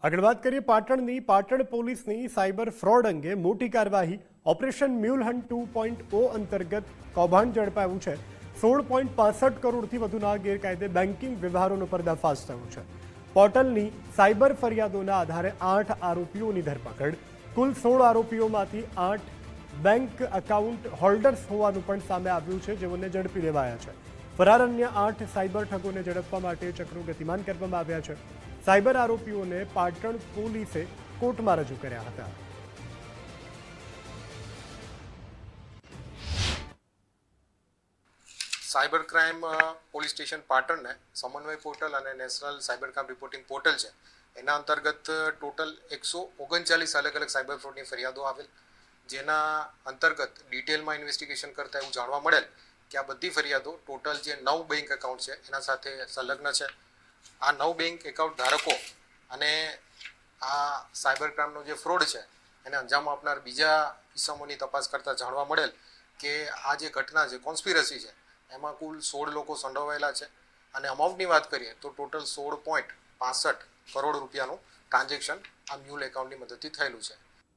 આગળ વાત કરીએ પાટણની પાટણ પોલીસની સાયબર ફ્રોડ અંગે મોટી કાર્યવાહી ઓપરેશન મ્યુલ હન્ટ 2.0 અંતર્ગત કૌભાંડ ઝડપાયું છે। 16.65 કરોડથી વધુના ગેરકાયદે બેન્કિંગ વ્યવહારોનો પર્દાફાશ થયો છે। પોર્ટલની સાયબર ફરિયાદોના આધારે 8 આરોપીઓની ધરપકડ। કુલ 16 આરોપીઓમાંથી 8 બેંક એકાઉન્ટ હોલ્ડર્સ હોવાનું પણ સામે આવ્યું છે, જેઓને ઝડપી લેવાયા છે। ફરાર અન્ય 8 સાયબર ઠગોને ઝડપવા માટે ચક્રો ગતિમાન કરવામાં આવ્યા છે। સાયબર આરોપીઓને પાટણ પોલીસે કોર્ટમાં રજૂ કર્યા હતા। સાયબર ક્રાઇમ પોલીસ સ્ટેશન પાટણને સમન્વય પોર્ટલ અને national cyber crime reporting portal છે એના અંતર્ગત ટોટલ 139 અલગ અલગ સાયબર ફ્રોડની ફરિયાદો આવેલ, જેના અંતર્ગત ડિટેલમાં ઇન્વેસ્ટિગેશન કરતા એવું જાણવા મળેલ કે આ બધી ફરિયાદો ટોટલ જે 9 બેંક એકાઉન્ટ છે એના સાથે સંલગ્ન છે। આ 9 બેંક એકાઉન્ટ ધારકો અને આ સાયબર ક્રાઇમનો જે ફ્રોડ છે એને અંજામ આપનાર બીજા ઇસમોની તપાસ કરતા જાણવા મળેલ કે આ જે ઘટના છે કોન્સ્પિરસી છે એમાં કુલ 16 લોકો સંડોવાયેલા છે અને અમાઉન્ટની વાત કરીએ તો ટોટલ 16.65 કરોડ રૂપિયાનું ટ્રાન્ઝેક્શન આ મ્યુલ એકાઉન્ટની મદદથી થયેલું છે।